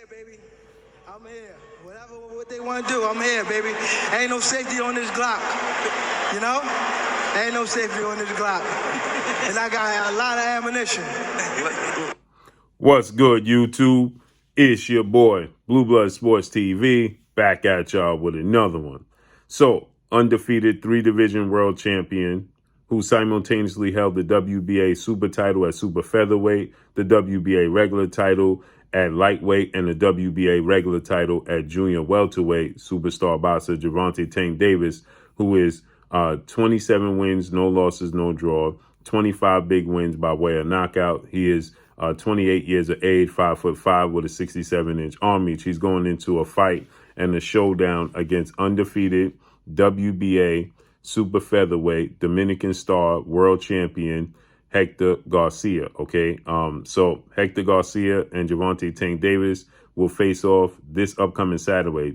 baby. I'm here. What they want to do, I'm here, baby. Ain't no safety on this Glock. You know? Ain't no safety on this Glock. And I got a lot of ammunition. What's good, YouTube? It's your boy, Blue Blood Sports TV, back at y'all with another one. So, undefeated 3-division world champion who simultaneously held the WBA super title at super featherweight, the WBA regular title at lightweight, and the WBA regular title at junior welterweight, superstar boxer Gervonta Tank Davis, who is 27 wins, no losses, no draw, 25 big wins by way of knockout. He is 28 years of age, 5'5" with a 67-inch arm reach. He's going into a fight and a showdown against undefeated WBA super featherweight Dominican star world champion Hector Garcia. Okay, so Hector Garcia and Gervonta Tank Davis will face off this upcoming Saturday,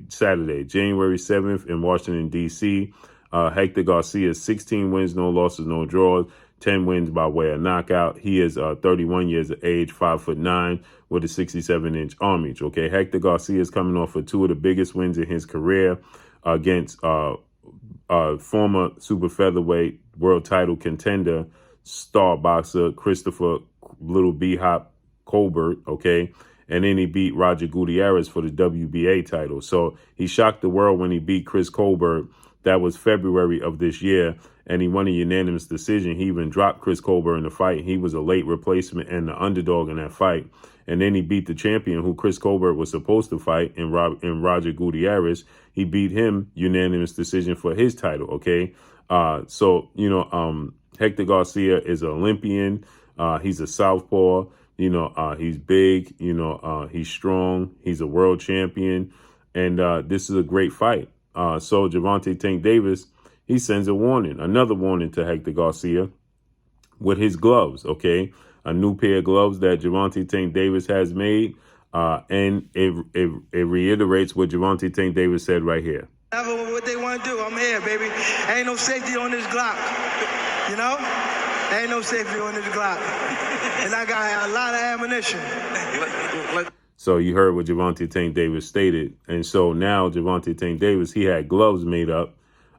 January 7th in Washington, D.C. Hector Garcia, 16 wins, no losses, no draws, 10 wins by way of knockout. He is 31 years of age, 5'9", with a 67-inch arm reach. Okay, Hector Garcia is coming off of two of the biggest wins in his career against former super featherweight world title contender, star boxer Christopher Little B-Hop Colbert. Okay, and then he beat Roger Gutierrez for the WBA title. So he shocked the world when he beat Chris Colbert. That was February of this year, and he won a unanimous decision. He even dropped Chris Colbert in the fight. He was a late replacement and the underdog in that fight. And then he beat the champion who Chris Colbert was supposed to fight in Roger Gutierrez. He beat him unanimous decision for his title, okay? So, Hector Garcia is an Olympian. He's a southpaw. He's big. He's strong. He's a world champion. And this is a great fight. So Gervonta Tank Davis, he sends a warning, another warning to Hector Garcia with his gloves, okay? A new pair of gloves that Gervonta Tank Davis has made, and it reiterates what Gervonta Tank Davis said right here. What they want to do, I'm here, baby. Ain't no safety on this Glock, you know? Ain't no safety on this Glock. And I got a lot of ammunition. So you heard what Gervonta Tank Davis stated. And so now Gervonta Tank Davis, he had gloves made up.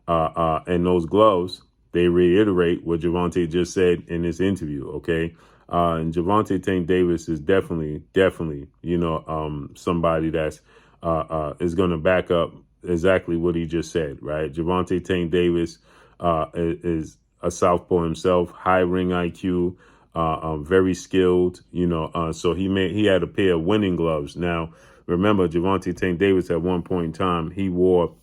And those gloves, they reiterate what Gervonta just said in this interview, okay? And Gervonta Tank Davis is definitely, somebody that's is going to back up exactly what he just said, right? Gervonta Tank Davis is a southpaw himself, high ring IQ, very skilled, so he had a pair of winning gloves. Now, remember, Gervonta Tank Davis at one point in time, he wore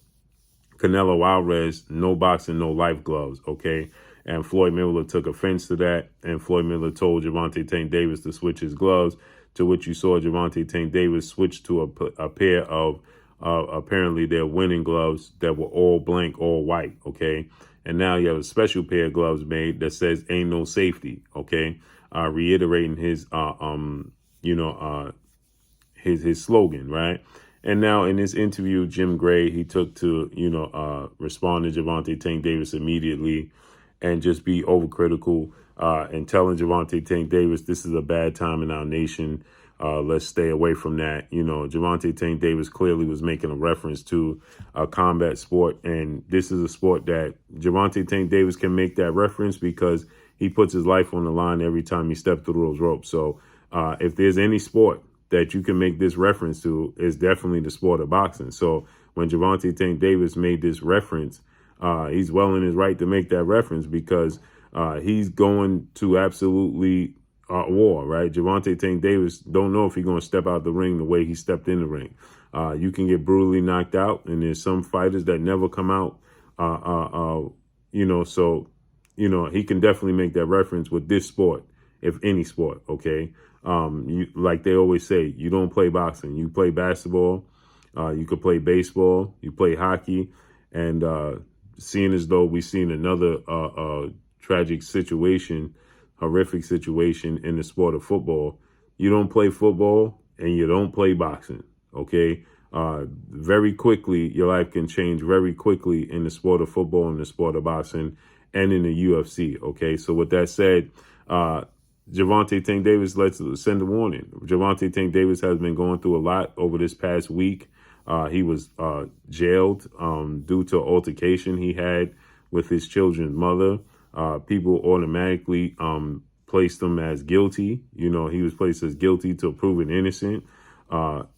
Canelo Alvarez no boxing, no life gloves, okay? And Floyd Mayweather took offense to that, and Floyd Mayweather told Gervonta Tank Davis to switch his gloves, to which you saw Gervonta Tank Davis switch to a pair of apparently their winning gloves that were all blank, all white, okay? And now you have a special pair of gloves made that says "Ain't no safety," okay? Reiterating his his slogan, right? And now in this interview, Jim Gray, he took to respond to Gervonta Tank Davis immediately, and just be overcritical and telling Gervonta Tank Davis this is a bad time in our nation. Let's stay away from that. Gervonta Tank Davis clearly was making a reference to a combat sport. And this is a sport that Gervonta Tank Davis can make that reference because he puts his life on the line every time he steps through those ropes. So if there's any sport that you can make this reference to, it's definitely the sport of boxing. So when Gervonta Tank Davis made this reference, he's well in his right to make that reference because he's going to absolutely war, right? Gervonta Tank Davis don't know if he's going to step out the ring the way he stepped in the ring. You can get brutally knocked out, and there's some fighters that never come out, so, he can definitely make that reference with this sport, if any sport, okay? Like they always say, you don't play boxing, you play basketball, you could play baseball, you play hockey, and seeing as though we've seen another tragic situation, horrific situation in the sport of football, you don't play football and you don't play boxing, okay? Very quickly, your life can change very quickly in the sport of football and the sport of boxing and in the UFC, okay? So with that said, Gervonta Tank Davis, let's send a warning. Gervonta Tank Davis has been going through a lot over this past week. He was jailed due to altercation he had with his children's mother. People automatically placed him as guilty. You know, he was placed as guilty till proven innocent. Gervonta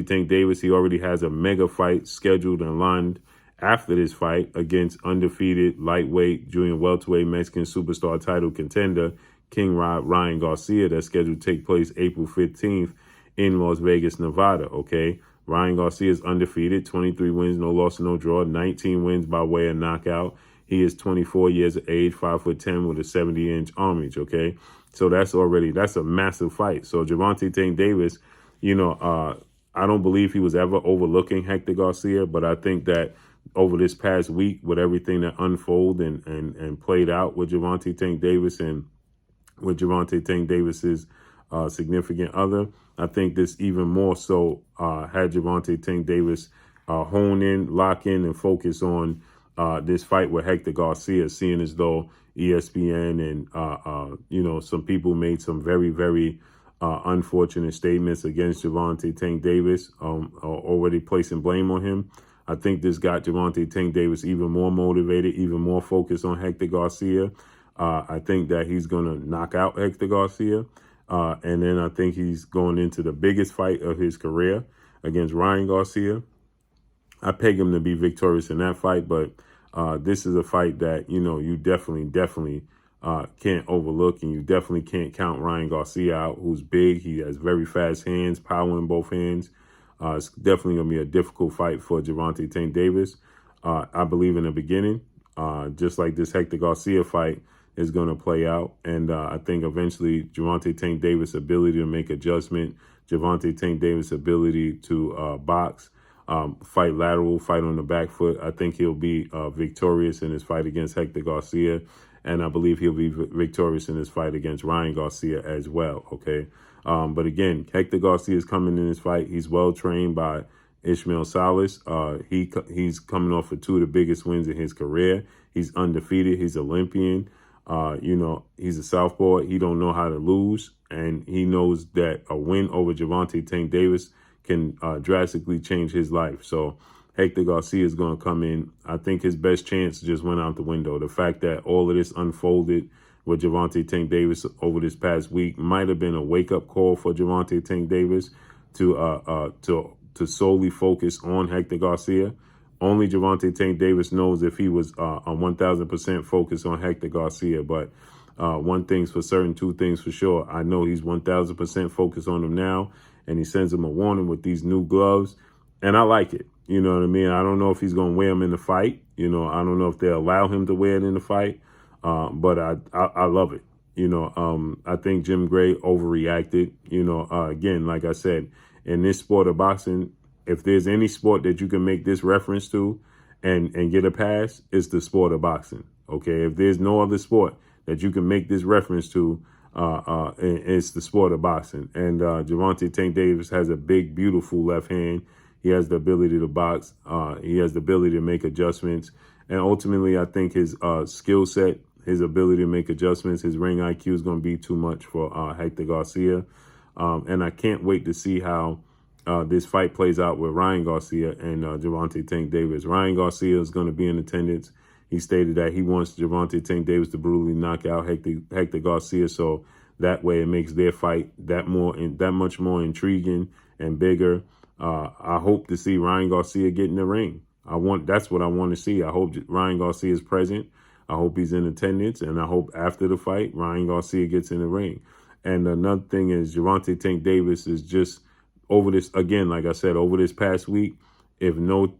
Tank Davis, he already has a mega fight scheduled and lined after this fight against undefeated lightweight, junior welterweight Mexican superstar title contender King Ryan Garcia. That's scheduled to take place April 15th in Las Vegas, Nevada. Okay, Ryan Garcia is undefeated, 23 wins, no loss, no draw, 19 wins by way of knockout. He is 24 years of age, 5'10" with a 70-inch arm reach. Okay, so that's a massive fight. So Gervonta Tank Davis, I don't believe he was ever overlooking Hector Garcia, but I think that over this past week, with everything that unfolded and played out with Gervonta Tank Davis and with Gervonta Tank Davis's significant other, I think this even more so had Gervonta Tank Davis hone in, lock in, and focus on this fight with Hector Garcia, seeing as though ESPN and some people made some very, very unfortunate statements against Gervonta Tank Davis, already placing blame on him. I think this got Gervonta Tank Davis even more motivated, even more focused on Hector Garcia. I think that he's going to knock out Hector Garcia. And then I think he's going into the biggest fight of his career against Ryan Garcia. I peg him to be victorious in that fight, but this is a fight that, you definitely can't overlook, and you definitely can't count Ryan Garcia out, who's big. He has very fast hands, power in both hands. It's definitely going to be a difficult fight for Gervonta Tank Davis. I believe in the beginning, just like this Hector Garcia fight is going to play out. And I think eventually Gervonta Tank Davis' ability to make adjustment, Gervonta Tank Davis' ability to box, fight lateral, fight on the back foot, I think he'll be victorious in his fight against Hector Garcia. And I believe he'll be victorious in his fight against Ryan Garcia as well, okay? But again, Hector Garcia is coming in this fight. He's well trained by Ishmael Salas. He's coming off of two of the biggest wins in his career. He's undefeated. He's Olympian. He's a southpaw. He don't know how to lose, and he knows that a win over Gervonta Tank Davis can drastically change his life. So Hector Garcia is going to come in. I think his best chance just went out the window. The fact that all of this unfolded with Gervonta Tank Davis over this past week might have been a wake-up call for Gervonta Tank Davis to solely focus on Hector Garcia. Only Gervonta Tank Davis knows if he was 1,000% focused on Hector Garcia. But one thing's for certain, two things for sure. I know he's 1,000% focused on him now, and he sends him a warning with these new gloves, and I like it. You know what I mean? I don't know if he's going to wear them in the fight. I don't know if they allow him to wear it in the fight. But I love it. I think Jim Gray overreacted. Again, like I said, in this sport of boxing, if there's any sport that you can make this reference to and get a pass, it's the sport of boxing. Okay, if there's no other sport that you can make this reference to, it's the sport of boxing. And Gervonta Tank Davis has a big, beautiful left hand. He has the ability to box. He has the ability to make adjustments. And ultimately, I think his skill set, his ability to make adjustments, his ring IQ is going to be too much for Hector Garcia. And I can't wait to see how this fight plays out with Ryan Garcia and Gervonta Tank Davis. Ryan Garcia is going to be in attendance. He stated that he wants Gervonta Tank Davis to brutally knock out Hector Garcia, so that way it makes their fight that much more intriguing and bigger. I hope to see Ryan Garcia get in the ring. That's what I want to see. I hope Ryan Garcia is present. I hope he's in attendance, and I hope after the fight, Ryan Garcia gets in the ring. And another thing is Gervonta Tank Davis is just over this, again, like I said, over this past week, if not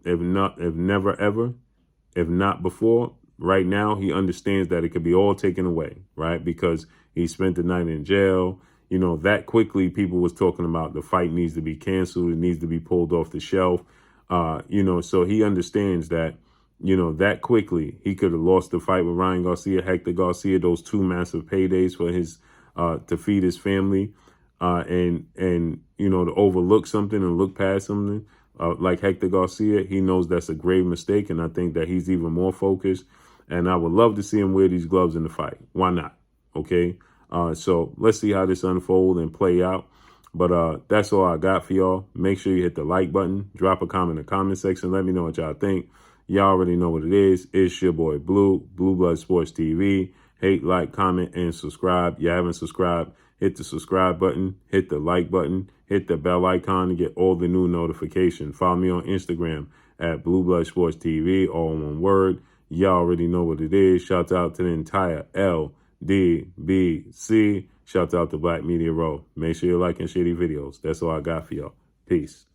before, right now, he understands that it could be all taken away, right? Because he spent the night in jail. That quickly people was talking about the fight needs to be canceled. It needs to be pulled off the shelf. So he understands that, that quickly he could have lost the fight with Ryan Garcia, Hector Garcia, those two massive paydays for his, to feed his family, and to overlook something and look past something, like Hector Garcia. He knows that's a grave mistake. And I think that he's even more focused, and I would love to see him wear these gloves in the fight. Why not? Okay. So let's see how this unfold and play out. But that's all I got for y'all. Make sure you hit the like button. Drop a comment in the comment section. Let me know what y'all think. Y'all already know what it is. It's your boy Blue Blood Sports TV. Hate, like, comment, and subscribe. You haven't subscribed, hit the subscribe button, hit the like button, hit the bell icon to get all the new notifications. Follow me on Instagram at Blue Blood Sports TV, all one word. Y'all already know what it is. Shout out to the entire LDBC. Shout out to Black Media Row. Make sure you like and share these videos. That's all I got for y'all. Peace.